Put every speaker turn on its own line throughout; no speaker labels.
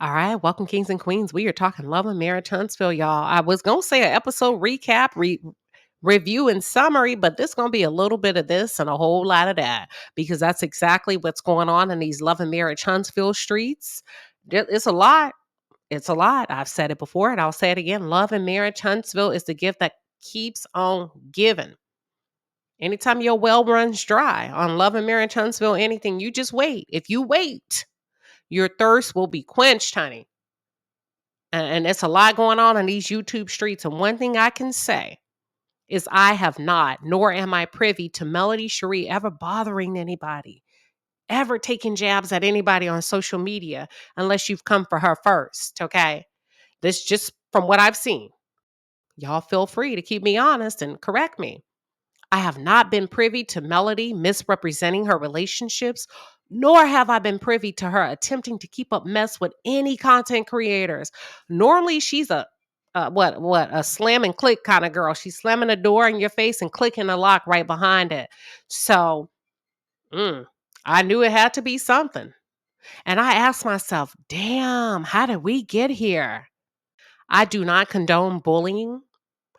All right, welcome, kings and queens. We are talking love and marriage Huntsville, y'all. I was gonna say an episode recap, review, and summary, but this gonna be a little bit of this and a whole lot of that because that's exactly what's going on in these love and marriage Huntsville streets. It's a lot. It's a lot. I've said it before, and I'll say it again. Love and marriage Huntsville is the gift that keeps on giving. Anytime your well runs dry on love and marriage Huntsville, anything, you just wait. If you wait, your thirst will be quenched, honey. And it's a lot going on in these YouTube streets. And one thing I can say is I have not, nor am I privy to Melody Shari ever bothering anybody, ever taking jabs at anybody on social media unless you've come for her first, okay? This just from what I've seen. Y'all feel free to keep me honest and correct me. I have not been privy to Melody misrepresenting her relationships, nor have I been privy to her attempting to keep up mess with any content creators. Normally, she's a slam and click kind of girl. She's slamming a door in your face and clicking the lock right behind it. So, I knew it had to be something. And I asked myself, damn, how did we get here? I do not condone bullying.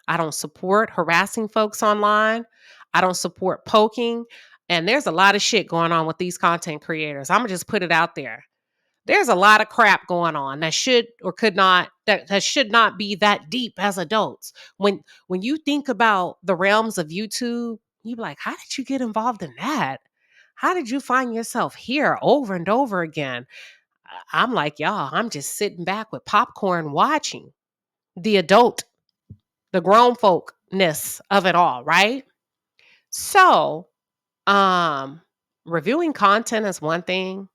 I don't support harassing folks online. I don't support poking. And there's a lot of shit going on with these content creators. I'm going to just put it out there. There's a lot of crap going on that should or could not, that should not be that deep as adults. When you think about the realms of YouTube, you be like, how did you get involved in that? How did you find yourself here over and over again? I'm like, y'all, I'm just sitting back with popcorn watching the grown folkness of it all, right? So, um, reviewing content is one thing,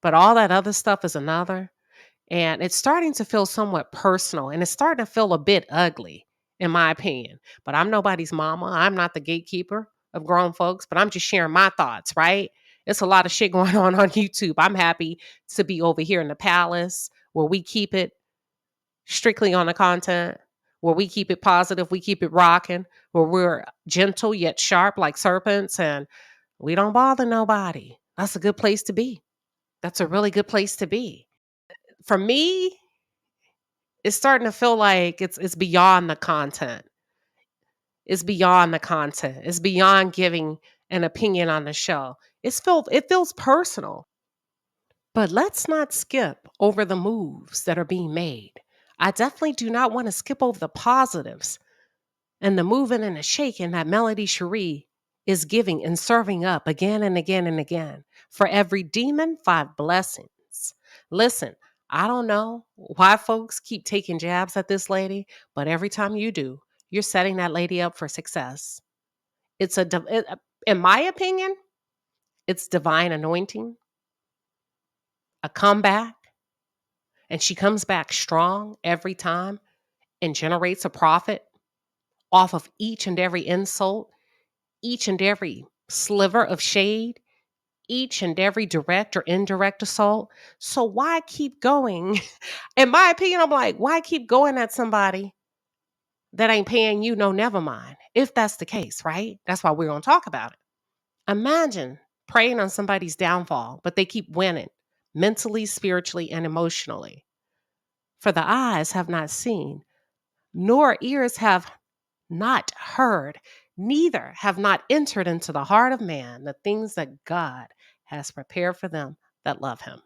but all that other stuff is another. And it's starting to feel somewhat personal and it's starting to feel a bit ugly, in my opinion. But I'm nobody's mama. I'm not the gatekeeper of grown folks, but I'm just sharing my thoughts, right? It's a lot of shit going on YouTube. I'm happy to be over here in the palace where we keep it strictly on the content, where we keep it positive, we keep it rocking, where we're gentle yet sharp like serpents, and we don't bother nobody. That's a good place to be. That's a really good place to be. For me, it's starting to feel like it's beyond the content. It's beyond the content. It's beyond giving an opinion on the show. It feels personal. But let's not skip over the moves that are being made. I definitely do not want to skip over the positives and the moving and the shaking that Melody Shari is giving and serving up again and again and again. For every demon, 5 blessings. Listen, I don't know why folks keep taking jabs at this lady, but every time you do, you're setting that lady up for success. In my opinion, it's divine anointing, a comeback, and she comes back strong every time and generates a profit off of each and every insult, each and every sliver of shade, each and every direct or indirect assault. So why keep going? In my opinion, I'm like, why keep going at somebody that ain't paying you no never mind? If that's the case, right? That's why we're going to talk about it. Imagine preying on somebody's downfall, but they keep winning mentally, spiritually, and emotionally. For the eyes have not seen, nor ears have not heard, neither have not entered into the heart of man the things that God has prepared for them that love him.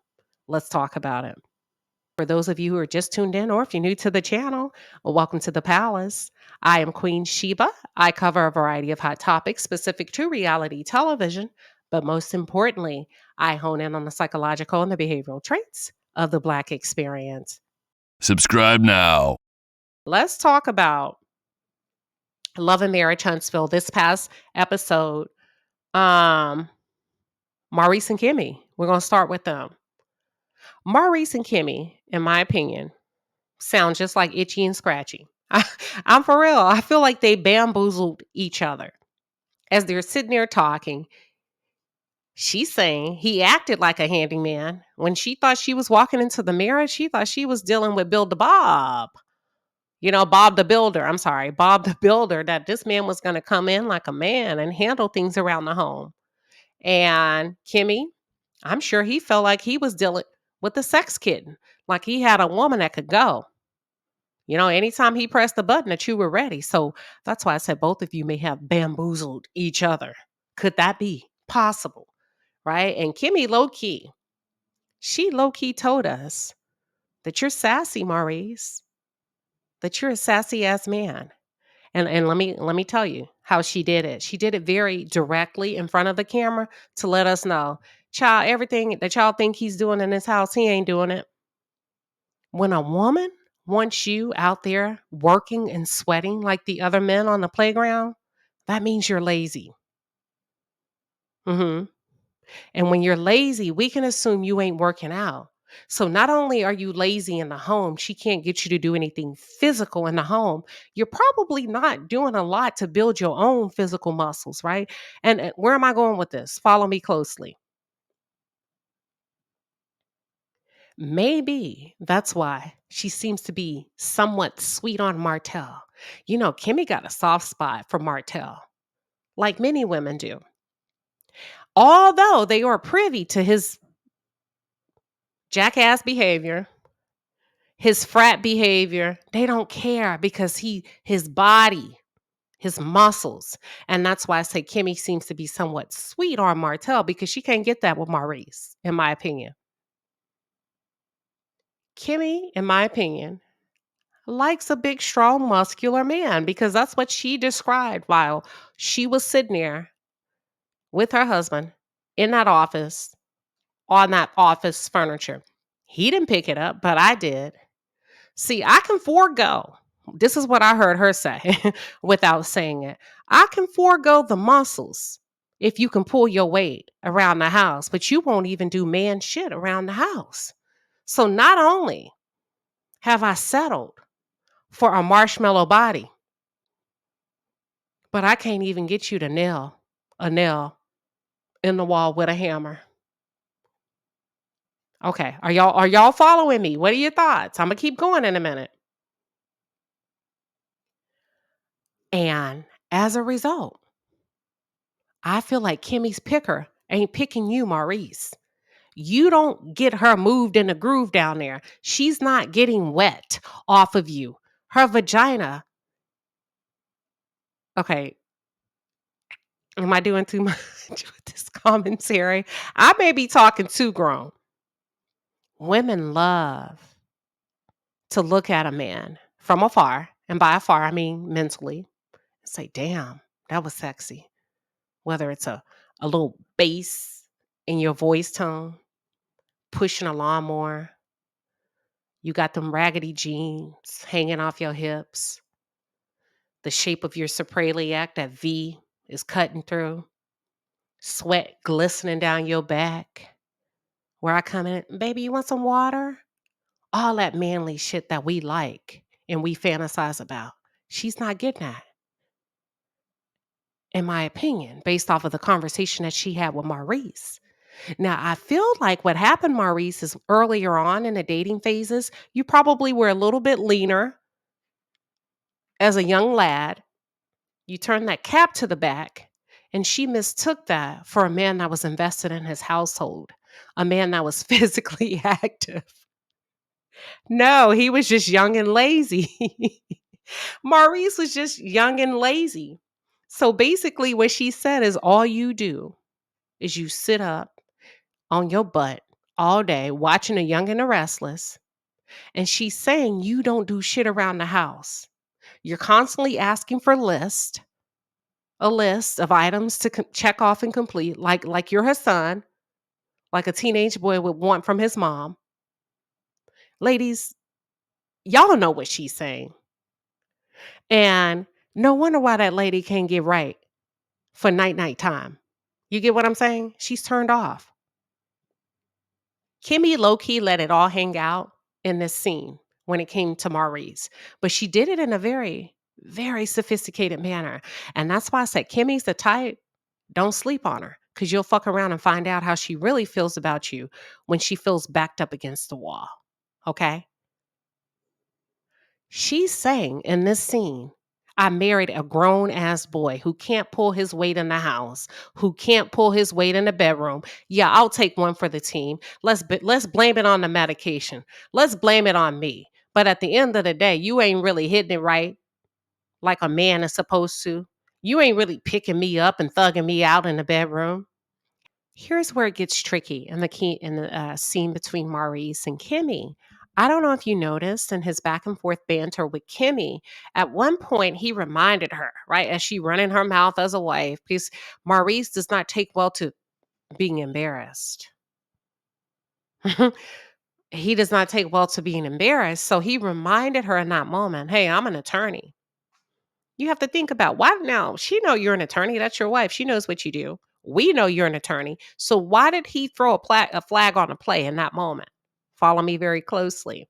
Let's talk about it. For those of you who are just tuned in, or if you're new to the channel, well, welcome to the palace. I am Queen Sheba. I cover a variety of hot topics specific to reality television, but most importantly, I hone in on the psychological and the behavioral traits of the Black experience.
Subscribe now.
Let's talk about Love and Marriage Huntsville. This past episode, Maurice and Kimmy. We're going to start with them. Maurice and Kimmy, in my opinion, sound just like Itchy and Scratchy. I'm for real. I feel like they bamboozled each other. As they're sitting there talking, she's saying he acted like a handyman. When she thought she was walking into the marriage, she thought she was dealing with Bill the Bob. You know, Bob the Builder. I'm sorry, Bob the Builder, that this man was going to come in like a man and handle things around the home. And Kimmy, I'm sure he felt like he was dealing with the sex kitten. Like he had a woman that could go. Anytime he pressed the button that you were ready. So that's why I said both of you may have bamboozled each other. Could that be possible? Right? And Kimmy she low key told us that you're sassy, Maurice, that you're a sassy ass man. And let me tell you how she did it. She did it very directly in front of the camera to let us know, child, everything that y'all think he's doing in this house, he ain't doing it. When a woman wants you out there working and sweating like the other men on the playground, that means you're lazy. hmm And when you're lazy, we can assume you ain't working out. So not only are you lazy in the home, she can't get you to do anything physical in the home. You're probably not doing a lot to build your own physical muscles, right? And where am I going with this? Follow me closely. Maybe that's why she seems to be somewhat sweet on Martell. Kimmy got a soft spot for Martell, like many women do. Although they are privy to his jackass behavior, his frat behavior, they don't care because his body, his muscles. And that's why I say Kimmy seems to be somewhat sweet on Martell because she can't get that with Maurice, in my opinion. Kimmy, in my opinion, likes a big, strong, muscular man because that's what she described while she was sitting there with her husband in that office on that office furniture. He didn't pick it up, but I did. See, I can forego. This is what I heard her say without saying it. I can forego the muscles if you can pull your weight around the house, but you won't even do man shit around the house. So not only have I settled for a marshmallow body, but I can't even get you to nail a nail in the wall with a hammer. Okay, are y'all following me? What are your thoughts? I'm gonna keep going in a minute. And as a result, I feel like Kimmy's picker ain't picking you, Maurice. You don't get her moved in the groove down there. She's not getting wet off of you. Her vagina. Okay, am I doing too much with this commentary? I may be talking too grown. Women love to look at a man from afar, and by afar, I mean mentally, and say, damn, that was sexy. Whether it's a little bass in your voice tone, pushing a lawnmower, you got them raggedy jeans hanging off your hips, the shape of your sopraliac, that V is cutting through, sweat glistening down your back. Where I come in, baby, you want some water? All that manly shit that we like and we fantasize about. She's not getting that, in my opinion, based off of the conversation that she had with Maurice. Now, I feel like what happened, Maurice, is earlier on in the dating phases, you probably were a little bit leaner as a young lad. You turned that cap to the back, and she mistook that for a man that was invested in his household, a man that was physically active. No, he was just young and lazy. Maurice was just young and lazy. So basically, what she said is all you do is you sit up on your butt all day watching A Young and the Restless. And she's saying you don't do shit around the house. You're constantly asking for a list of items to check off and complete, like you're her son, like a teenage boy would want from his mom. Ladies, y'all know what she's saying. And no wonder why that lady can't get right for night time. You get what I'm saying? She's turned off. Kimmy low-key let it all hang out in this scene when it came to Maurice, but she did it in a very, very sophisticated manner. And that's why I said Kimmy's the type, don't sleep on her because you'll fuck around and find out how she really feels about you when she feels backed up against the wall. Okay? She's saying in this scene, I married a grown ass boy who can't pull his weight in the house, who can't pull his weight in the bedroom. Yeah, I'll take one for the team. Let's blame it on the medication. Let's blame it on me. But at the end of the day, you ain't really hitting it right like a man is supposed to. You ain't really picking me up and thugging me out in the bedroom. Here's where it gets tricky in the scene between Maurice and Kimmy. I don't know if you noticed in his back and forth banter with Kimmy, at one point he reminded her, right, as she running her mouth as a wife, because Maurice does not take well to being embarrassed. He does not take well to being embarrassed. So he reminded her in that moment, hey, I'm an attorney. You have to think about why now. She know you're an attorney. That's your wife. She knows what you do. We know you're an attorney. So why did he throw a flag on a play in that moment? Follow me very closely.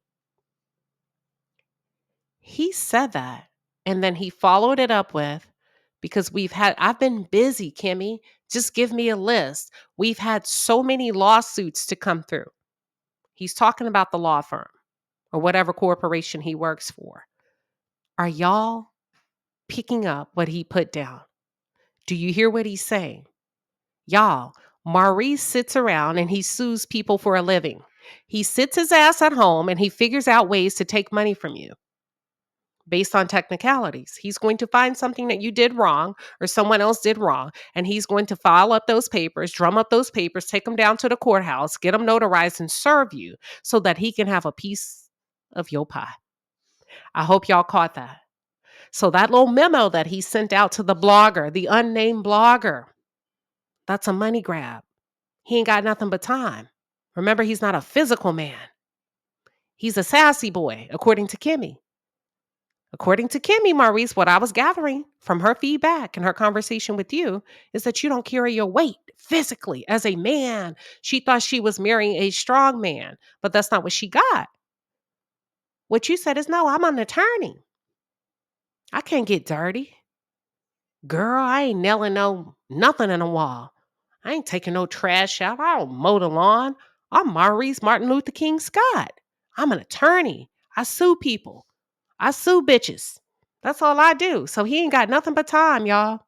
He said that. And then he followed it up with, because I've been busy, Kimmy. Just give me a list. We've had so many lawsuits to come through. He's talking about the law firm or whatever corporation he works for. Are y'all picking up what he put down? Do you hear what he's saying? Y'all, Maurice sits around and he sues people for a living. He sits his ass at home and he figures out ways to take money from you based on technicalities. He's going to find something that you did wrong or someone else did wrong, and he's going to file up those papers, drum up those papers, take them down to the courthouse, get them notarized, and serve you so that he can have a piece of your pie. I hope y'all caught that. So that little memo that he sent out to the blogger, the unnamed blogger, that's a money grab. He ain't got nothing but time. Remember, he's not a physical man. He's a sassy boy, according to Kimmy. According to Kimmy, Maurice, what I was gathering from her feedback and her conversation with you is that you don't carry your weight physically as a man. She thought she was marrying a strong man, but that's not what she got. What you said is, no, I'm an attorney. I can't get dirty. Girl, I ain't nailing nothing in a wall. I ain't taking no trash out. I don't mow the lawn. I'm Maurice Martin Luther King Scott. I'm an attorney. I sue people. I sue bitches. That's all I do. So he ain't got nothing but time, y'all.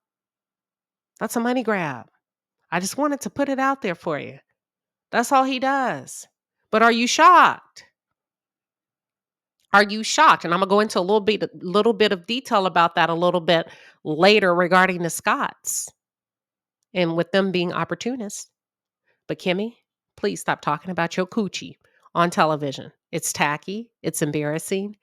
That's a money grab. I just wanted to put it out there for you. That's all he does. But are you shocked? Are you shocked? And I'm gonna go into a little bit of detail about that a little bit later regarding the Scotts and with them being opportunists. But Kimmy, please stop talking about your coochie on television. It's tacky. It's embarrassing.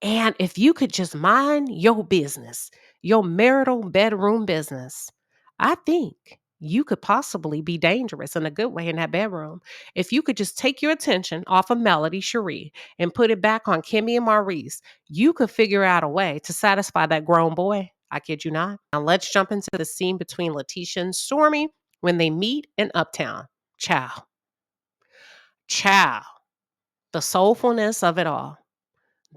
And if you could just mind your business, your marital bedroom business, I think you could possibly be dangerous in a good way in that bedroom. If you could just take your attention off of Melody Shari and put it back on Kimmy and Maurice, you could figure out a way to satisfy that grown boy. I kid you not. Now let's jump into the scene between Letitia and Stormy when they meet in Uptown. Ciao. Ciao. The soulfulness of it all.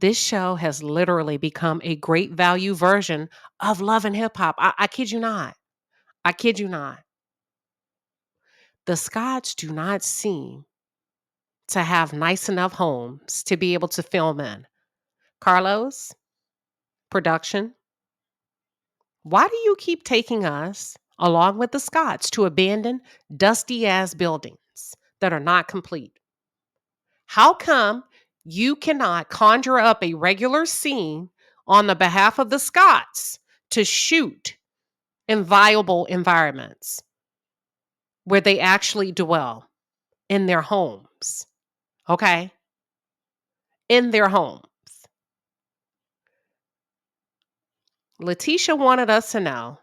This show has literally become a great value version of Love and Hip Hop. I kid you not. I kid you not. The Scotts do not seem to have nice enough homes to be able to film in. Carlos, production, why do you keep taking us, along with the Scotts, to abandoned, dusty ass buildings that are not complete? How come you cannot conjure up a regular scene on the behalf of the Scotts to shoot in viable environments where they actually dwell in their homes? Okay? In their homes. Letitia wanted us to know,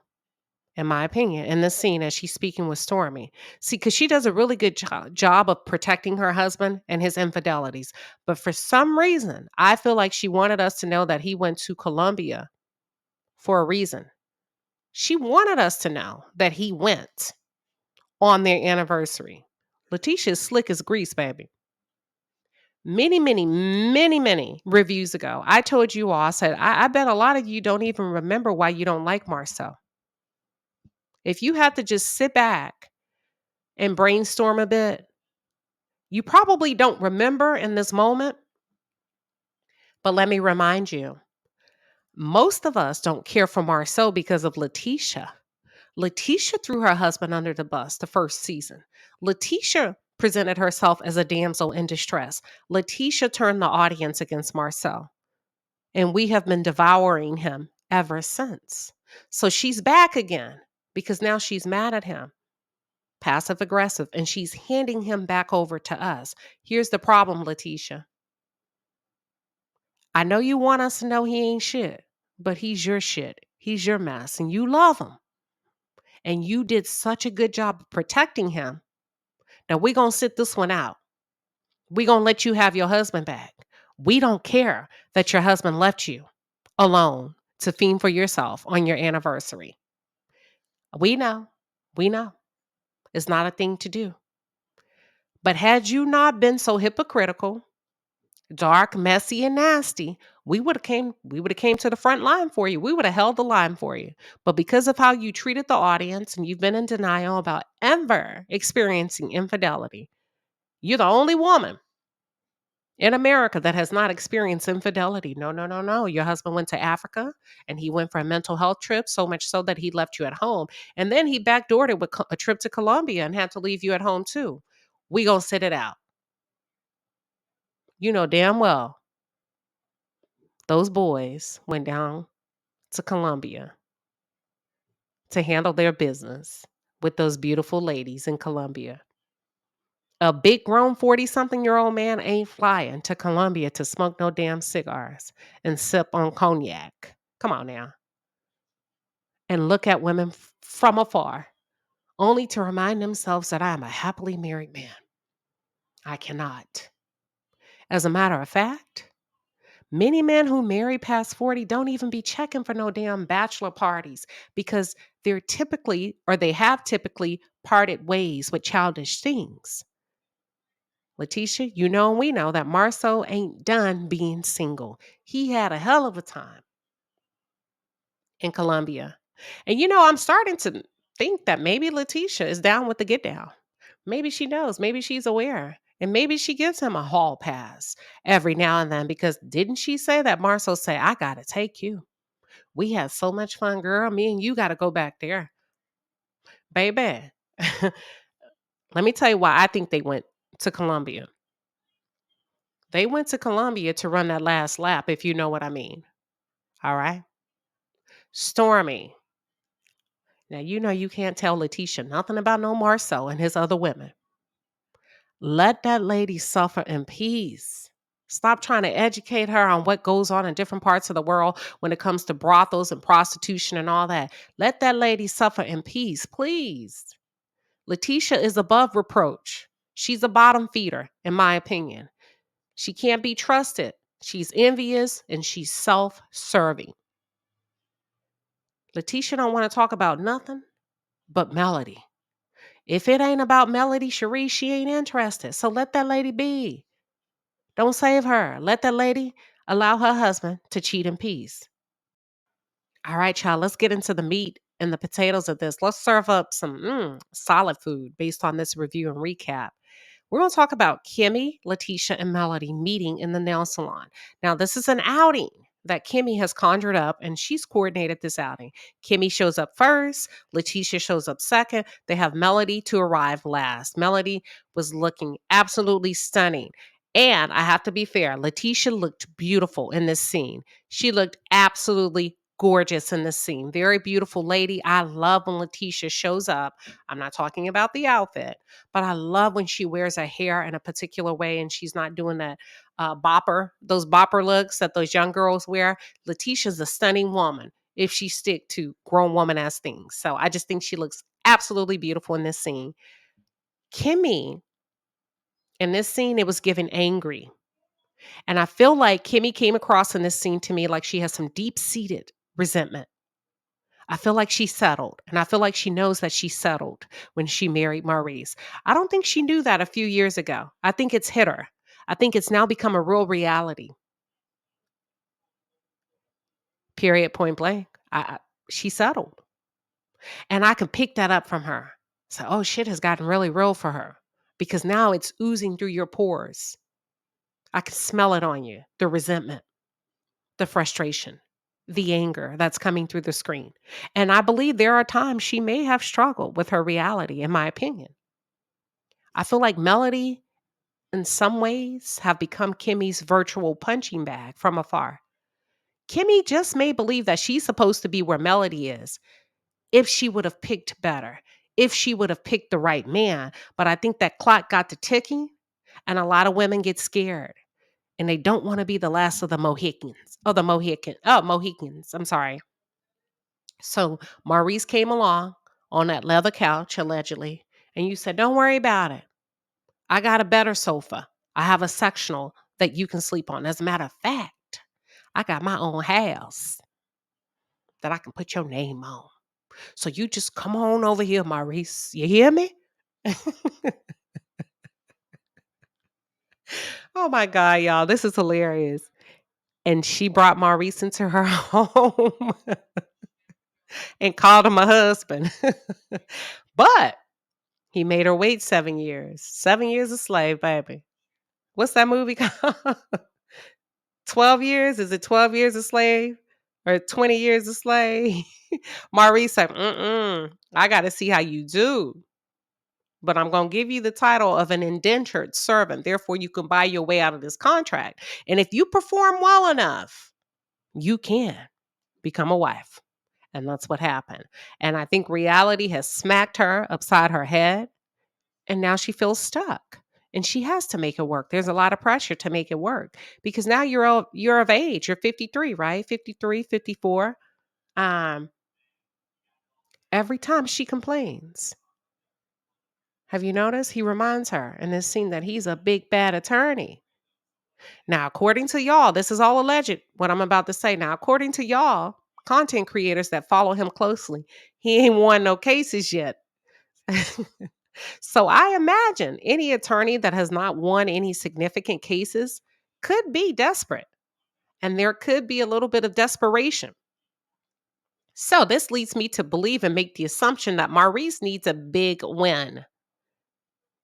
in my opinion, in this scene as she's speaking with Stormy. See, because she does a really good job of protecting her husband and his infidelities. But for some reason, I feel like she wanted us to know that he went to Colombia for a reason. She wanted us to know that he went on their anniversary. Letitia is slick as grease, baby. Many reviews ago, I told you all, I said, I bet a lot of you don't even remember why you don't like Marcel. If you have to just sit back and brainstorm a bit, you probably don't remember in this moment. But let me remind you, Most of us don't care for Marcel because of Letitia. Letitia threw her husband under the bus the first season. Letitia presented herself as a damsel in distress. Letitia turned the audience against Marcel, and we have been devouring him ever since. So she's back again because now she's mad at him, passive aggressive, and she's handing him back over to us. Here's the problem, Letitia. I know you want us to know he ain't shit, but he's your shit. He's your mess, and you love him. And you did such a good job of protecting him. Now we're going to sit this one out. We're going to let you have your husband back. We don't care that your husband left you alone to fend for yourself on your anniversary. We know. We know. It's not a thing to do. But had you not been so hypocritical, dark, messy, and nasty, we would have came to the front line for you. We would have held the line for you. But because of how you treated the audience and you've been in denial about ever experiencing infidelity, you're the only woman in America that has not experienced infidelity. No, no, no, no. Your husband went to Africa and he went for a mental health trip, so much so that he left you at home. And then he backdoored it with a trip to Colombia and had to leave you at home too. We gonna sit it out. You know damn well those boys went down to Colombia to handle their business with those beautiful ladies in Colombia. A big grown 40-something-year-old man ain't flying to Colombia to smoke no damn cigars and sip on cognac. Come on now. And look at women from afar, only to remind themselves that I am a happily married man. I cannot. As a matter of fact, many men who marry past 40 don't even be checking for no damn bachelor parties because they have typically parted ways with childish things. Letitia, you know and we know that Marceau ain't done being single. He had a hell of a time in Colombia. And I'm starting to think that maybe Letitia is down with the get down. Maybe she knows, maybe she's aware. And maybe she gives him a hall pass every now and then because didn't she say that Marceau say, I gotta take you. We had so much fun, girl. Me and you gotta go back there. Baby. Let me tell you why I think they went to Colombia. They went to Colombia to run that last lap, if you know what I mean. All right. Stormy. Now, you can't tell Letitia nothing about no Marceau and his other women. Let that lady suffer in peace. Stop trying to educate her on what goes on in different parts of the world when it comes to brothels and prostitution and all that. Let that lady suffer in peace, please. Letitia is above reproach. She's a bottom feeder, in my opinion. She can't be trusted. She's envious and she's self-serving. Letitia don't want to talk about nothing but Melody. If it ain't about Melody Shari, she ain't interested. So let that lady be. Don't save her. Let that lady allow her husband to cheat in peace. All right, child, let's get into the meat and the potatoes of this. Let's serve up some solid food based on this review and recap. We're going to talk about Kimmy, Letitia, and Melody meeting in the nail salon. Now, this is an outing that Kimmy has conjured up, and she's coordinated this outing. Kimmy shows up first. Letitia shows up second. They have Melody to arrive last. Melody was looking absolutely stunning. And I have to be fair, Letitia looked beautiful in this scene. She looked absolutely gorgeous in this scene. Very beautiful lady. I love when Letitia shows up. I'm not talking about the outfit, but I love when she wears her hair in a particular way and she's not doing that those bopper looks that those young girls wear. Letitia's a stunning woman if she stick to grown woman ass things. So I just think she looks absolutely beautiful in this scene. Kimmy, in this scene, it was given angry. And I feel like Kimmy came across in this scene to me like she has some deep-seated resentment. I feel like she settled, and I feel like she knows that she settled when she married Maurice. I don't think she knew that a few years ago. I think it's hit her. I think it's now become a real reality. Period, point blank. She settled. And I can pick that up from her. So, oh, shit has gotten really real for her because now it's oozing through your pores. I can smell it on you, the resentment, the frustration. the anger that's coming through the screen. And I believe there are times she may have struggled with her reality, in my opinion. I feel like Melody, in some ways, have become Kimmy's virtual punching bag from afar. Kimmy just may believe that she's supposed to be where Melody is if she would have picked better, if she would have picked the right man. But I think that clock got to ticking, and a lot of women get scared and they don't want to be the last of the Mohicans. Oh, Mohicans. I'm sorry. So Maurice came along on that leather couch, allegedly, and you said, "Don't worry about it. I got a better sofa. I have a sectional that you can sleep on. As a matter of fact, I got my own house that I can put your name on. So you just come on over here, Maurice. You hear me?" Oh my God, y'all. This is hilarious. And she brought Maurice into her home and called him a husband. But he made her wait 7 years. 7 years a slave, baby. What's that movie called? 12 years? Is it 12 years a slave? Or 20 years a slave? Maurice said, I got to see how you do. But I'm going to give you the title of an indentured servant. Therefore, you can buy your way out of this contract. And if you perform well enough, you can become a wife. And that's what happened. And I think reality has smacked her upside her head. And now she feels stuck. And she has to make it work. There's a lot of pressure to make it work because now you're of age. You're 53, right? 53, 54. Um, every time she complains, have you noticed? He reminds her in this scene that he's a big bad attorney. Now, according to y'all, this is all alleged, what I'm about to say. Now, according to y'all, content creators that follow him closely, he ain't won no cases yet. So I imagine any attorney that has not won any significant cases could be desperate. And there could be a little bit of desperation. So this leads me to believe and make the assumption that Maurice needs a big win.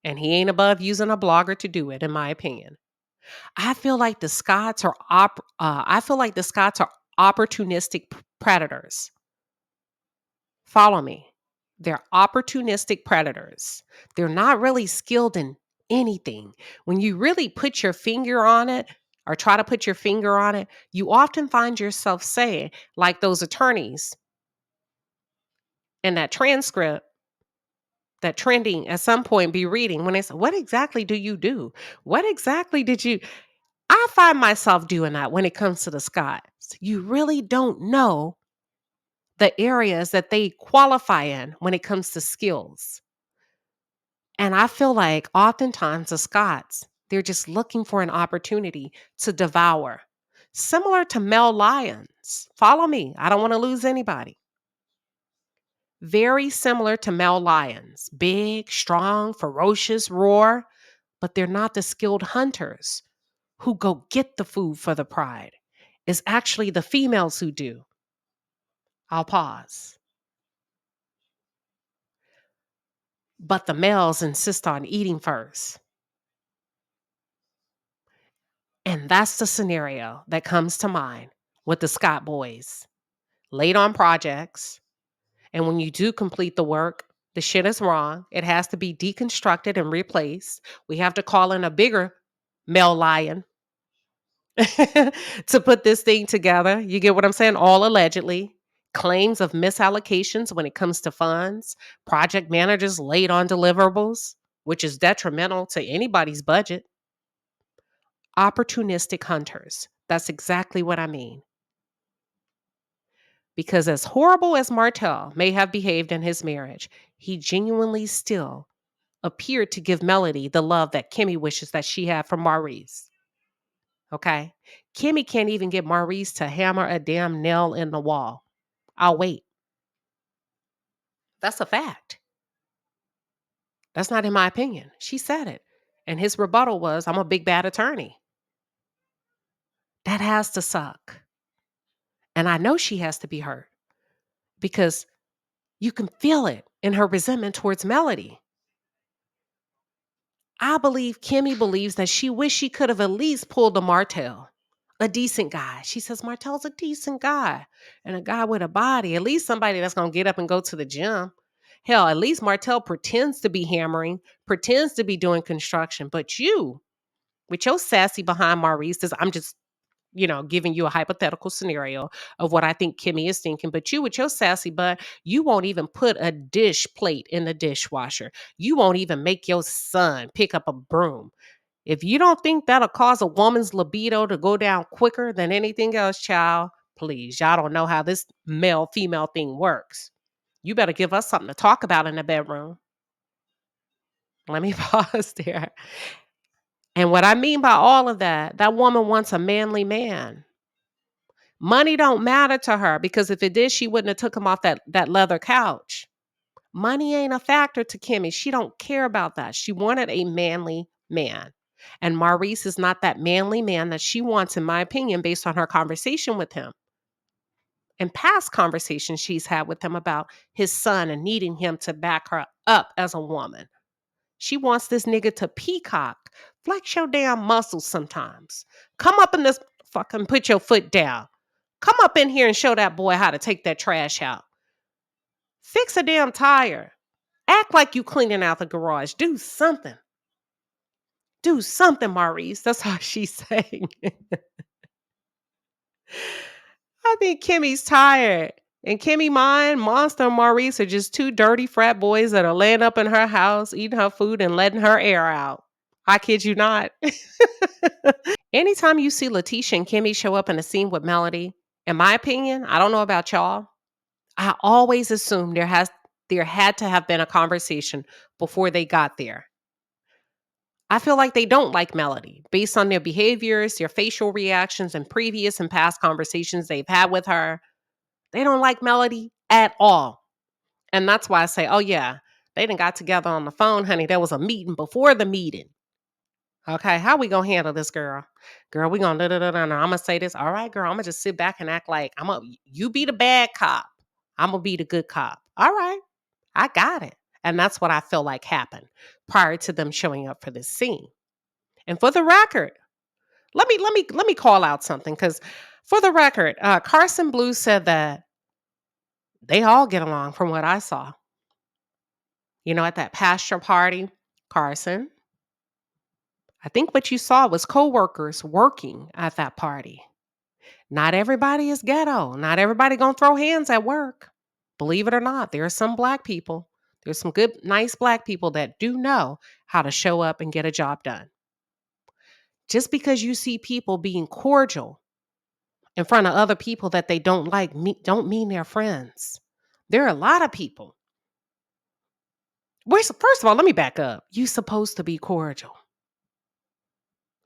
And he ain't above using a blogger to do it, in my opinion. I feel like the Scots are opportunistic predators. Follow me. They're opportunistic predators. They're not really skilled in anything. When you really put your finger on it or try to put your finger on it, you often find yourself saying, like those attorneys in that transcript that trending at some point be reading when they say, "What exactly do you do? What exactly did you?" I find myself doing that when it comes to the Scots. You really don't know the areas that they qualify in when it comes to skills. And I feel like oftentimes the Scots, they're just looking for an opportunity to devour. Similar to male lions. Follow me. I don't want to lose anybody. Very similar to male lions. Big, strong, ferocious, roar, but they're not the skilled hunters who go get the food for the pride. It's actually the females who do. I'll pause. But the males insist on eating first. And that's the scenario that comes to mind with the Scott boys. Late on projects, and when you do complete the work, the shit is wrong. It has to be deconstructed and replaced. We have to call in a bigger male lion to put this thing together. You get what I'm saying? All allegedly. Claims of misallocations when it comes to funds, project managers late on deliverables, which is detrimental to anybody's budget. Opportunistic hunters. That's exactly what I mean. Because as horrible as Martel may have behaved in his marriage, he genuinely still appeared to give Melody the love that Kimmy wishes that she had from Maurice. Okay? Kimmy can't even get Maurice to hammer a damn nail in the wall. I'll wait. That's a fact. That's not in my opinion. She said it. And his rebuttal was, "I'm a big bad attorney." That has to suck. And I know she has to be hurt because you can feel it in her resentment towards Melody. I believe Kimmy believes that she wished she could have at least pulled a Martell A decent guy. She says, Martel's a decent guy and a guy with a body. At least somebody that's going to get up and go to the gym. Hell, at least Martel pretends to be hammering, pretends to be doing construction. But you, with your sassy behind Maurice, I'm just, giving you a hypothetical scenario of what I think Kimmy is thinking. But you with your sassy butt, you won't even put a dish plate in the dishwasher. You won't even make your son pick up a broom. If you don't think that'll cause a woman's libido to go down quicker than anything else, child, please, y'all don't know how this male female thing works. You better give us something to talk about in the bedroom. Let me pause there. And what I mean by all of that, that woman wants a manly man. Money don't matter to her because if it did, she wouldn't have took him off that leather couch. Money ain't a factor to Kimmy. She don't care about that. She wanted a manly man. And Maurice is not that manly man that she wants, in my opinion, based on her conversation with him and past conversations she's had with him about his son and needing him to back her up as a woman. She wants this nigga to peacock. Flex your damn muscles sometimes. Come up in this fucking put your foot down. Come up in here and show that boy how to take that trash out. Fix a damn tire. Act like you cleaning out the garage. Do something. Do something, Maurice. That's all she's saying. I think Kimmy's tired. And Kimmy mind, Monster and Maurice are just two dirty frat boys that are laying up in her house, eating her food and letting her air out. I kid you not. Anytime you see Letitia and Kimmy show up in a scene with Melody, in my opinion, I don't know about y'all, I always assume there had to have been a conversation before they got there. I feel like they don't like Melody based on their behaviors, their facial reactions, and previous and past conversations they've had with her. They don't like Melody at all. And that's why I say, oh yeah, they done got together on the phone, honey. There was a meeting before the meeting. Okay, how we gonna handle this, girl? Girl, we gonna I'm gonna say this. All right, girl, I'm gonna just sit back and act like you be the bad cop. I'm gonna be the good cop. All right, I got it. And that's what I feel like happened prior to them showing up for this scene. And for the record, let me call out something because for the record, Carson Blue said that they all get along from what I saw. At that pasture party, Carson, I think what you saw was coworkers working at that party. Not everybody is ghetto. Not everybody gonna throw hands at work. Believe it or not, there are some black people. There's some good, nice black people that do know how to show up and get a job done. Just because you see people being cordial in front of other people that they don't like, don't mean they're friends. There are a lot of people. First of all, let me back up. You're supposed to be cordial.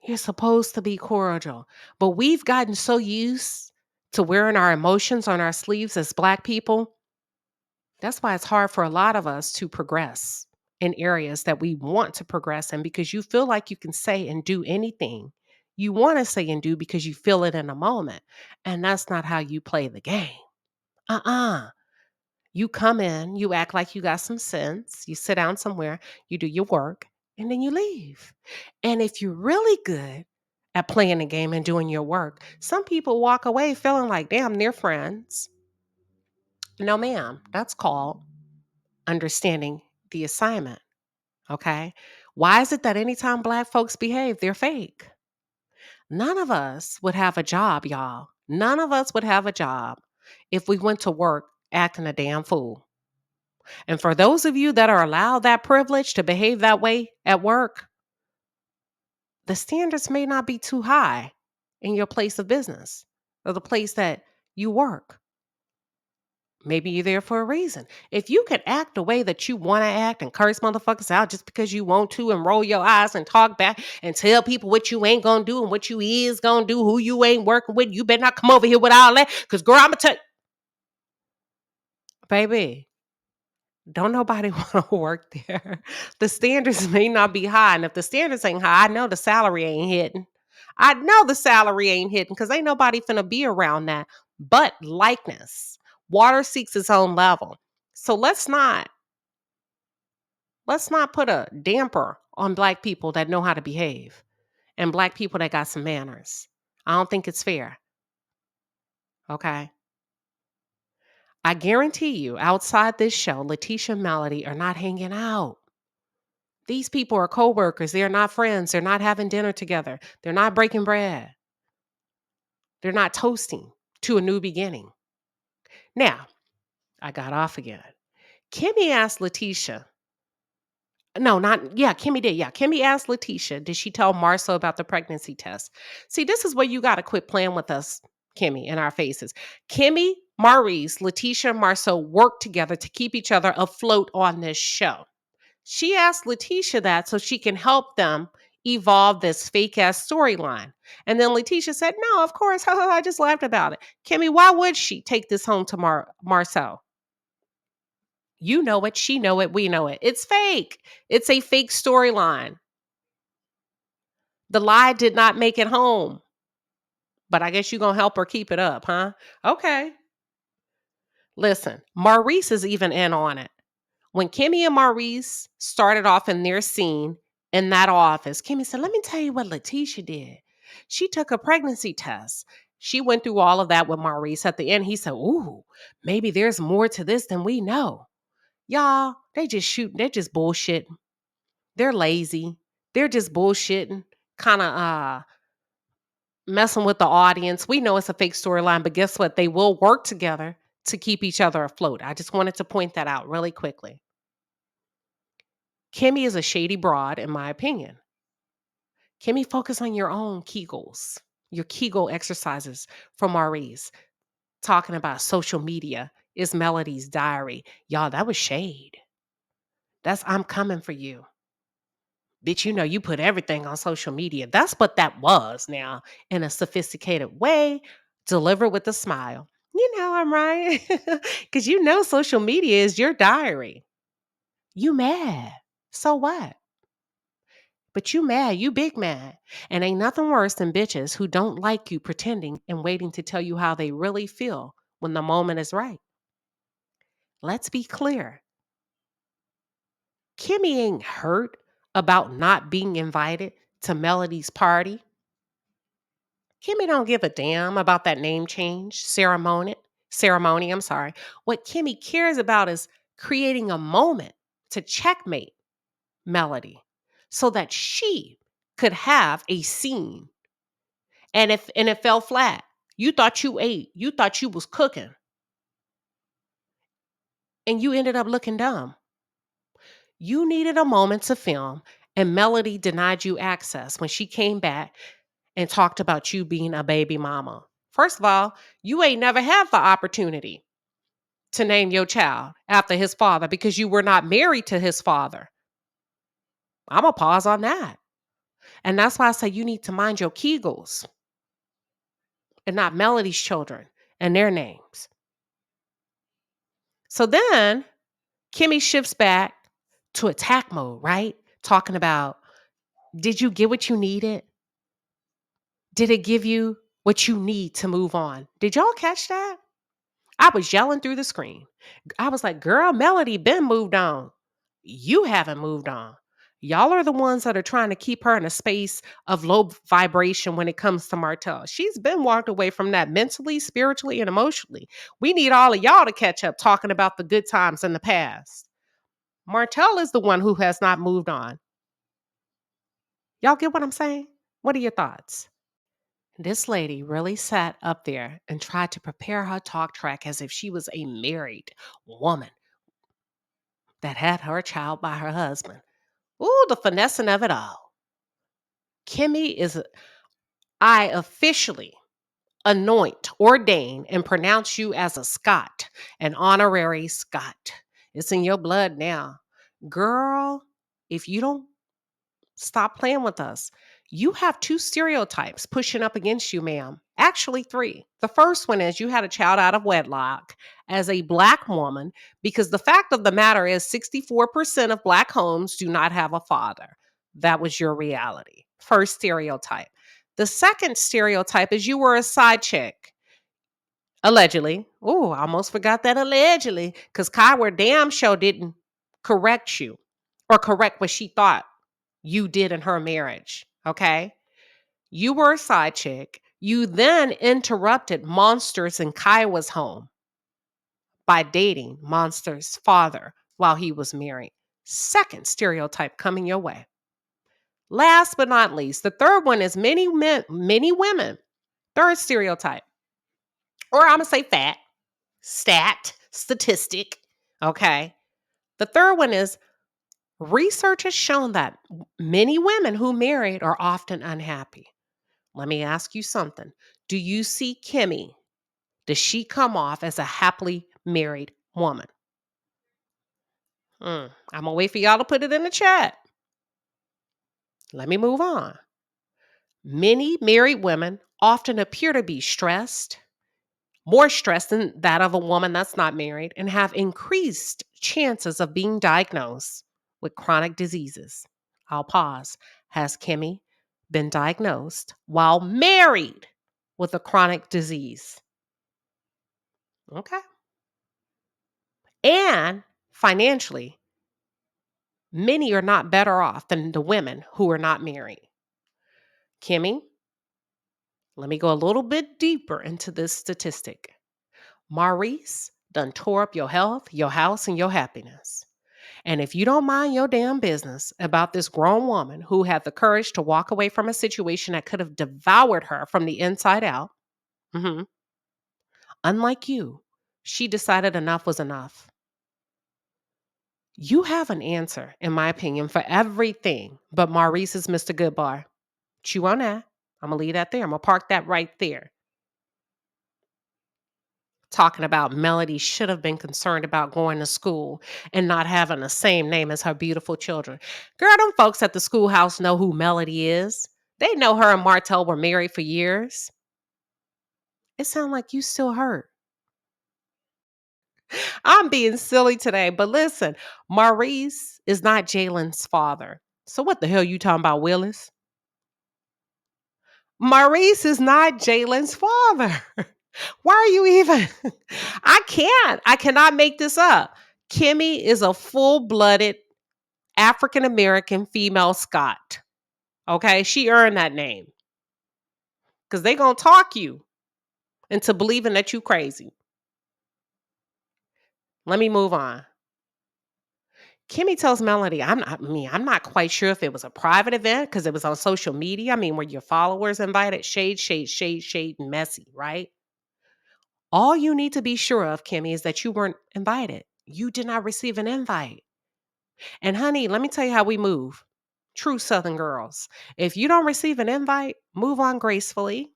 You're supposed to be cordial. But we've gotten so used to wearing our emotions on our sleeves as black people. That's why it's hard for a lot of us to progress in areas that we want to progress in because you feel like you can say and do anything you want to say and do because you feel it in a moment. And that's not how you play the game. You come in, you act like you got some sense, you sit down somewhere, you do your work, and then you leave. And if you're really good at playing the game and doing your work, some people walk away feeling like, damn, they're friends. No, ma'am, that's called understanding the assignment. Okay. Why is it that anytime black folks behave, they're fake? None of us would have a job, y'all. None of us would have a job if we went to work acting a damn fool. And for those of you that are allowed that privilege to behave that way at work, the standards may not be too high in your place of business or the place that you work. Maybe you're there for a reason. If you can act the way that you want to act and curse motherfuckers out just because you want to and roll your eyes and talk back and tell people what you ain't going to do and what you is going to do, who you ain't working with, you better not come over here with all that because, girl, I'm going to tell baby, don't nobody want to work there. The standards may not be high. And if the standards ain't high, I know the salary ain't hitting. I know the salary ain't hitting because ain't nobody finna be around that. But likeness. Water seeks its own level. So let's not put a damper on black people that know how to behave and black people that got some manners. I don't think it's fair. Okay. I guarantee you, outside this show, Letitia and Melody are not hanging out. These people are coworkers. They're not friends. They're not having dinner together. They're not breaking bread. They're not toasting to a new beginning. Now, I got off again. Kimmy asked Letitia. No, not, yeah, Kimmy did. Yeah, Kimmy asked Letitia, did she tell Marcel about the pregnancy test? See, this is where you got to quit playing with us, Kimmy, in our faces. Kimmy, Maurice, Letitia, and Marcel work together to keep each other afloat on this show. She asked Letitia that so she can help them evolve this fake ass storyline. And then Letitia said, no, of course. I just laughed about it. Kimmy, why would she take this home to Marcel? You know it. She know it. We know it. It's fake. It's a fake storyline. The lie did not make it home. But I guess you're going to help her keep it up, huh? Okay. Listen, Maurice is even in on it. When Kimmy and Maurice started off in their scene in that office, Kimmy said, let me tell you what Letitia did. She took a pregnancy test. She went through all of that with Maurice. At the end, he said, ooh, maybe there's more to this than we know. Y'all, they just shooting. They're just bullshitting. They're lazy. They're just bullshitting, kind of messing with the audience. We know it's a fake storyline, but guess what? They will work together to keep each other afloat. I just wanted to point that out really quickly. Kimmy is a shady broad, in my opinion. Kimmy, focus on your own Kegels, your Kegel exercises from Maurice. Talking about social media is Melody's diary. Y'all, that was shade. That's I'm coming for you. Bitch, you know you put everything on social media. That's what that was now in a sophisticated way, delivered with a smile. You know I'm right. Because you know social media is your diary. You mad. So what? But you mad, you big mad. And ain't nothing worse than bitches who don't like you pretending and waiting to tell you how they really feel when the moment is right. Let's be clear. Kimmy ain't hurt about not being invited to Melody's party. Kimmy don't give a damn about that name change ceremony, I'm sorry. What Kimmy cares about is creating a moment to checkmate Melody so that she could have a scene. And it fell flat. You thought you ate. You thought you was cooking. And you ended up looking dumb. You needed a moment to film, and Melody denied you access when she came back and talked about you being a baby mama. First of all, you ain't never had the opportunity to name your child after his father because you were not married to his father. I'm going to pause on that. And that's why I say you need to mind your Kegels and not Melody's children and their names. So then Kimmy shifts back to attack mode, right? Talking about, did you get what you needed? Did it give you what you need to move on? Did y'all catch that? I was yelling through the screen. I was like, girl, Melody been moved on. You haven't moved on. Y'all are the ones that are trying to keep her in a space of low vibration when it comes to Martell. She's been walked away from that mentally, spiritually, and emotionally. We need all of y'all to catch up talking about the good times in the past. Martell is the one who has not moved on. Y'all get what I'm saying? What are your thoughts? This lady really sat up there and tried to prepare her talk track as if she was a married woman that had her child by her husband. Ooh, the finessing of it all. Kimmy is, I officially anoint, ordain, and pronounce you as a Scot, an honorary Scot. It's in your blood now. Girl, if you don't stop playing with us. You have two stereotypes pushing up against you, ma'am. Actually, three. The first one is you had a child out of wedlock as a Black woman, because the fact of the matter is 64% of Black homes do not have a father. That was your reality. First stereotype. The second stereotype is you were a side chick. Allegedly. Oh, I almost forgot that allegedly, because Kyra damn show didn't correct you or correct what she thought you did in her marriage. Okay. You were a side chick. You then interrupted Monsters in Kiowa's home by dating Monster's father while he was married. Second stereotype coming your way. Last but not least, the third one is many men, many women. Third stereotype. Or I'm going to say statistic. Okay. The third one is research has shown that many women who married are often unhappy. Let me ask you something. Do you see Kimmy? Does she come off as a happily married woman? I'm going to wait for y'all to put it in the chat. Let me move on. Many married women often appear to be stressed, more stressed than that of a woman that's not married, and have increased chances of being diagnosed with chronic diseases. I'll pause. Has Kimmy been diagnosed while married with a chronic disease? Okay. And financially, many are not better off than the women who are not married. Kimmy, let me go a little bit deeper into this statistic. Maurice done tore up your health, your house, and your happiness. And if you don't mind your damn business about this grown woman who had the courage to walk away from a situation that could have devoured her from the inside out, unlike you, she decided enough was enough. You have an answer, in my opinion, for everything but Maurice is Mr. Goodbar. Chew on that. I'm going to leave that there. I'm going to park that right there. Talking about Melody should have been concerned about going to school and not having the same name as her beautiful children. Girl, them folks at the schoolhouse know who Melody is. They know her and Martel were married for years. It sounds like you still hurt. I'm being silly today, but listen, Maurice is not Jalen's father. So what the hell you talking about, Willis? Maurice is not Jalen's father. Why are you even? I cannot make this up. Kimmy is a full-blooded African American female Scot. Okay, she earned that name because they gonna talk you into believing that you crazy. Let me move on. Kimmy tells Melody, I'm not quite sure if it was a private event because it was on social media. I mean, were your followers invited? Shade, and messy, right? All you need to be sure of, Kimmy, is that you weren't invited. You did not receive an invite. And honey, let me tell you how we move. True Southern girls. If you don't receive an invite, move on gracefully.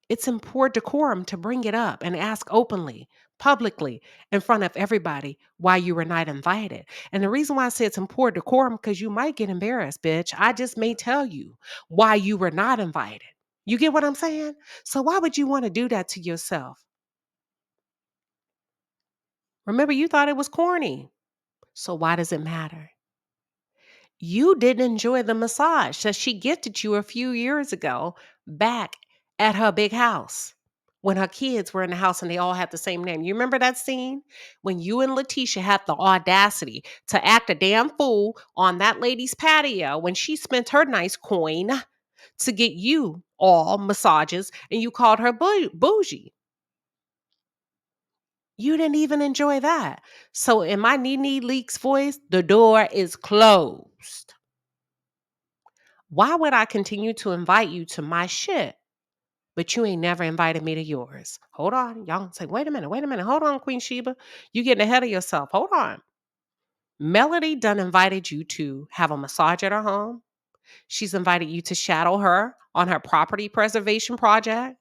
It's in poor decorum to bring it up and ask openly, publicly, in front of everybody why you were not invited. And the reason why I say it's in poor decorum, because you might get embarrassed, bitch. I just may tell you why you were not invited. You get what I'm saying? So why would you want to do that to yourself? Remember, you thought it was corny. So why does it matter? You didn't enjoy the massage that she gifted you a few years ago back at her big house when her kids were in the house and they all had the same name. You remember that scene when you and Letitia had the audacity to act a damn fool on that lady's patio when she spent her nice coin to get you all massages and you called her bougie. You didn't even enjoy that. So in my Nene Leak's voice, the door is closed. Why would I continue to invite you to my shit, but you ain't never invited me to yours? Hold on. Y'all say, wait a minute. Hold on, Queen Sheba. You getting ahead of yourself. Hold on. Melody done invited you to have a massage at her home. She's invited you to shadow her on her property preservation project.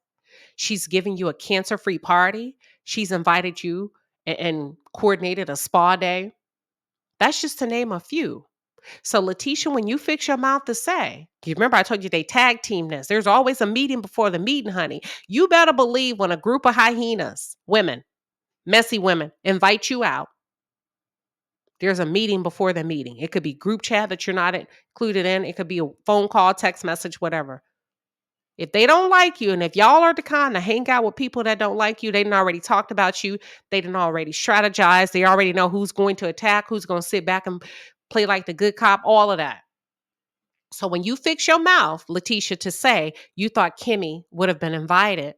She's giving you a cancer-free party. She's invited you and coordinated a spa day. That's just to name a few. So, Letitia, when you fix your mouth to say, you remember I told you they tag team this. There's always a meeting before the meeting, honey. You better believe when a group of hyenas, women, messy women, invite you out, there's a meeting before the meeting. It could be group chat that you're not included in. It could be a phone call, text message, whatever. If they don't like you, and if y'all are the kind to hang out with people that don't like you, they done already talked about you. They done already strategized. They already know who's going to attack, who's going to sit back and play like the good cop, all of that. So when you fix your mouth, Letitia, to say you thought Kimmy would have been invited,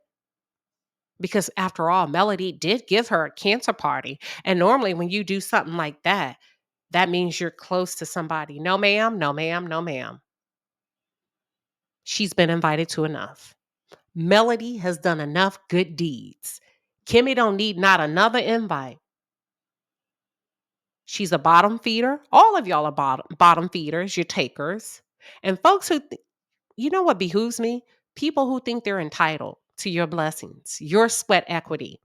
because after all, Melody did give her a cancer party. And normally when you do something like that, that means you're close to somebody. No, ma'am, no, ma'am, no, ma'am. She's been invited to enough. Melody has done enough good deeds. Kimmy don't need not another invite. She's a bottom feeder. All of y'all are bottom feeders. You're takers. And folks who, you know what behooves me? People who think they're entitled to your blessings, your sweat equity.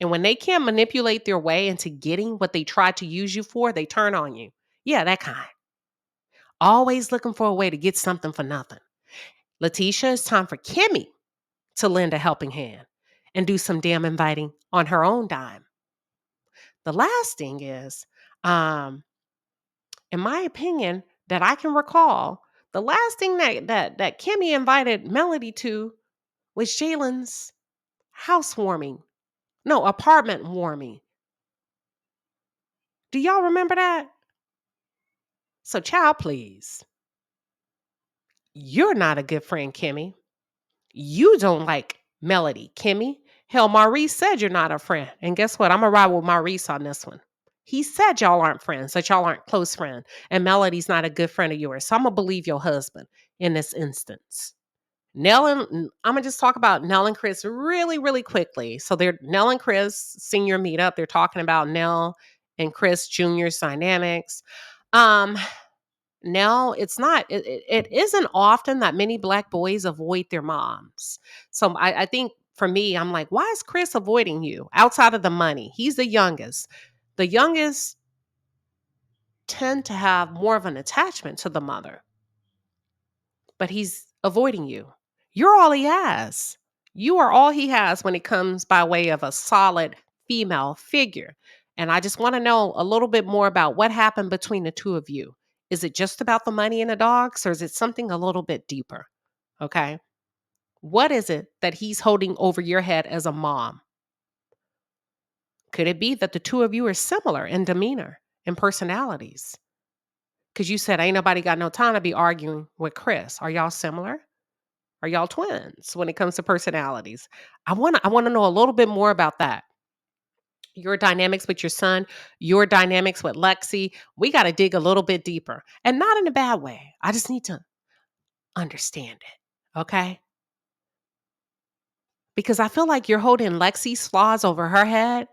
And when they can't manipulate their way into getting what they tried to use you for, they turn on you. Yeah, that kind. Always looking for a way to get something for nothing. Letitia, it's time for Kimmy to lend a helping hand and do some damn inviting on her own dime. The last thing is, in my opinion, that I can recall, the last thing that Kimmy invited Melody to was Jalen's housewarming. No, apartment warming. Do y'all remember that? So, child, please. You're not a good friend, Kimmy. You don't like Melody, Kimmy. Hell, Maurice said you're not a friend. And guess what? I'm going to ride with Maurice on this one. He said y'all aren't friends, that y'all aren't close friends. And Melody's not a good friend of yours. So I'm going to believe your husband in this instance. Nell and I'm going to just talk about Nell and Chris really, really quickly. So they're Nell and Chris senior meetup. They're talking about Nell and Chris Jr.'s dynamics. No, it's not. It isn't often that many Black boys avoid their moms. So I think for me, I'm like, why is Chris avoiding you outside of the money? He's the youngest. The youngest tend to have more of an attachment to the mother, but he's avoiding you. You're all he has. You are all he has when it comes by way of a solid female figure. And I just want to know a little bit more about what happened between the two of you. Is it just about the money and the dogs, or is it something a little bit deeper? Okay. What is it that he's holding over your head as a mom? Could it be that the two of you are similar in demeanor and personalities? Because you said ain't nobody got no time to be arguing with Chris. Are y'all similar? Are y'all twins when it comes to personalities? I want to know a little bit more about that. Your dynamics with your son, your dynamics with Lexi. We got to dig a little bit deeper, and not in a bad way. I just need to understand it. Okay? Because I feel like you're holding Lexi's flaws over her head,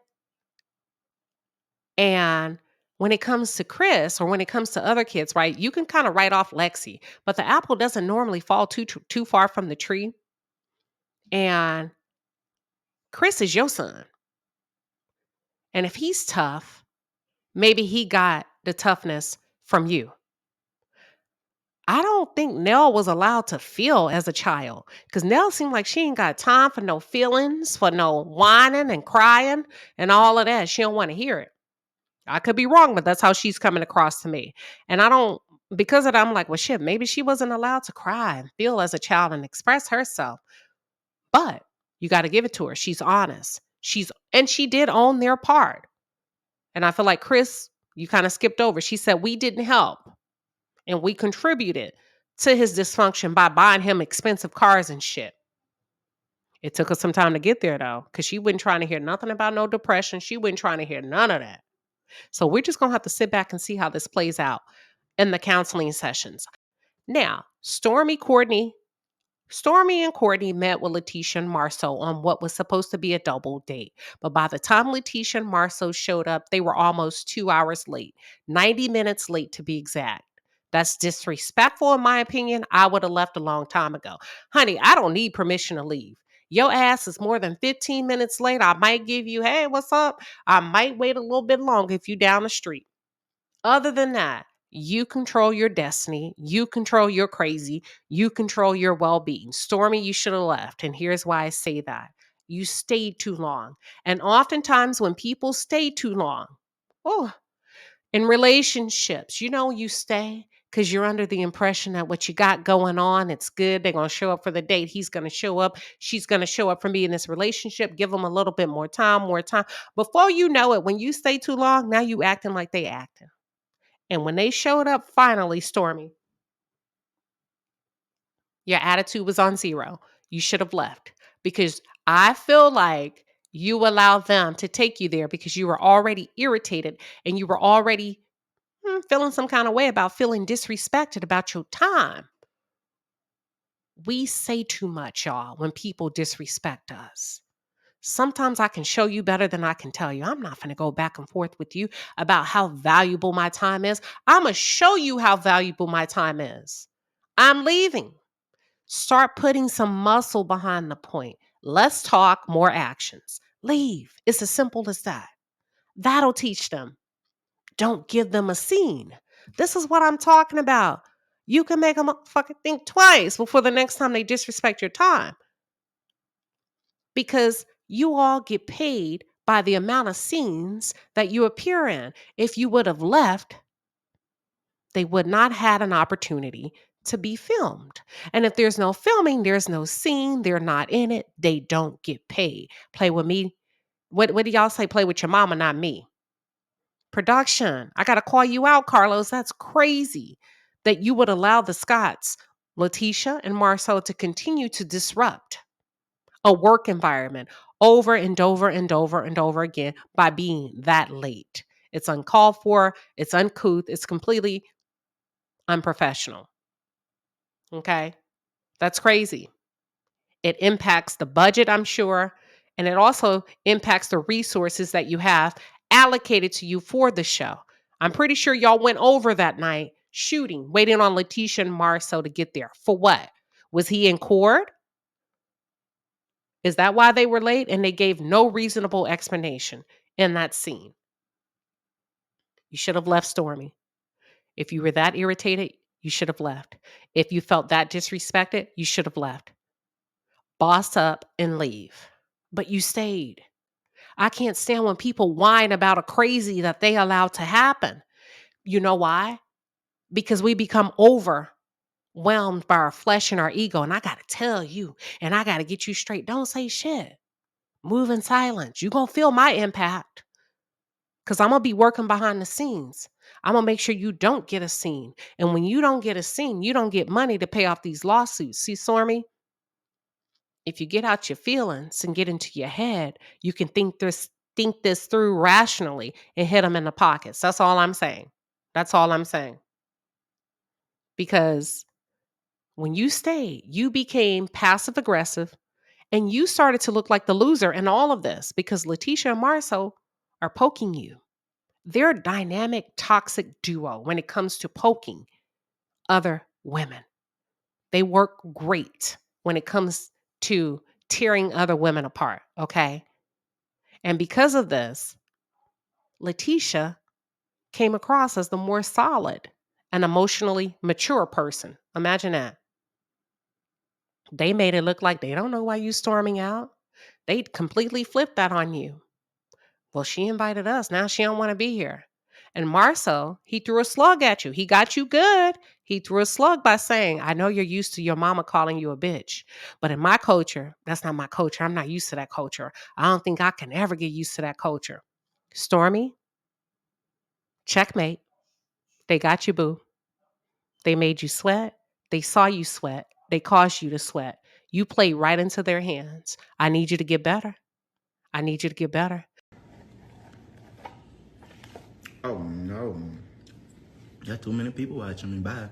and when it comes to Chris or when it comes to other kids, right? You can kind of write off Lexi, but the apple doesn't normally fall too far from the tree. And Chris is your son. And if he's tough, maybe he got the toughness from you. I don't think Nell was allowed to feel as a child, because Nell seemed like she ain't got time for no feelings, for no whining and crying and all of that. She don't want to hear it. I could be wrong, but that's how she's coming across to me. And I don't, because of that, I'm like, well, shit, maybe she wasn't allowed to cry and feel as a child and express herself. But you got to give it to her. She's honest. And she did own their part. And I feel like Chris, you kind of skipped over. She said, we didn't help and we contributed to his dysfunction by buying him expensive cars and shit. It took us some time to get there though, because she wasn't trying to hear nothing about no depression. She wasn't trying to hear none of that. So we're just going to have to sit back and see how this plays out in the counseling sessions. Now, Stormy and Courtney met with Letitia and Marceau on what was supposed to be a double date. But by the time Letitia and Marceau showed up, they were almost 2 hours late, 90 minutes late to be exact. That's disrespectful, in my opinion. I would have left a long time ago. Honey, I don't need permission to leave. Your ass is more than 15 minutes late. I might give you, hey, what's up? I might wait a little bit longer if you down the street. Other than that, you control your destiny. You control your crazy. You control your well being. Stormy, you should have left. And here's why I say that. You stayed too long. And oftentimes, when people stay too long, oh, in relationships, you stay because you're under the impression that what you got going on, it's good. They're going to show up for the date. He's going to show up. She's going to show up for me in this relationship. Give them a little bit more time, more time. Before you know it, when you stay too long, now you acting like they acting. And when they showed up finally, Stormy, Your attitude was on zero. You should have left because I feel like you allowed them to take you there because you were already irritated and you were already feeling some kind of way about feeling disrespected about your time. We say too much, y'all, when people disrespect us. Sometimes I can show you better than I can tell you. I'm not going to go back and forth with you about how valuable my time is. I'm going to show you how valuable my time is. I'm leaving. Start putting some muscle behind the point. Less talk, more actions. Leave. It's as simple as that. That'll teach them. Don't give them a scene. This is what I'm talking about. You can make them fucking think twice before the next time they disrespect your time. Because you all get paid by the amount of scenes that you appear in. If you would have left, they would not had an opportunity to be filmed. And if there's no filming, there's no scene, they're not in it, they don't get paid. Play with me. What do y'all say? Play with your mama, not me. Production. I got to call you out, Carlos. That's crazy that you would allow the Scotts, Letitia and Marcel, to continue to disrupt a work environment over and over and over and over again by being that late. It's uncalled for, it's uncouth, it's completely unprofessional. Okay? That's crazy. It impacts the budget, I'm sure, and it also impacts the resources that you have allocated to you for the show. I'm pretty sure y'all went over that night shooting, waiting on Letitia and Marcel to get there. For what? Was he in court? Is that why they were late? And they gave no reasonable explanation in that scene. You should have left, Stormy. If you were that irritated, you should have left. If you felt that disrespected, you should have left. Boss up and leave. But you stayed. I can't stand when people whine about a crazy that they allowed to happen. You know why? Because we become overwhelmed by our flesh and our ego. And I got to tell you, and I got to get you straight. Don't say shit. Move in silence. You're going to feel my impact because I'm going to be working behind the scenes. I'm going to make sure you don't get a scene. And when you don't get a scene, you don't get money to pay off these lawsuits. See, Stormy? If you get out your feelings and get into your head, you can think this through rationally and hit them in the pockets. That's all I'm saying. That's all I'm saying. Because when you stayed, you became passive aggressive and you started to look like the loser in all of this because Letitia and Marcel are poking you. They're a dynamic, toxic duo when it comes to poking other women. They work great when it comes to tearing other women apart, okay? And because of this, Letitia came across as the more solid and emotionally mature person. Imagine that. They made it look like they don't know why you storming out. They completely flipped that on you. Well, she invited us. Now she don't want to be here. And Marcel, he threw a slug at you. He got you good. He threw a slug by saying, I know you're used to your mama calling you a bitch. But in my culture, that's not my culture. I'm not used to that culture. I don't think I can ever get used to that culture. Stormy, checkmate. They got you, boo. They made you sweat. They saw you sweat. They caused you to sweat. You played right into their hands. I need you to get better. I need you to get better.
Oh no.
Got too many people watching me. Bye.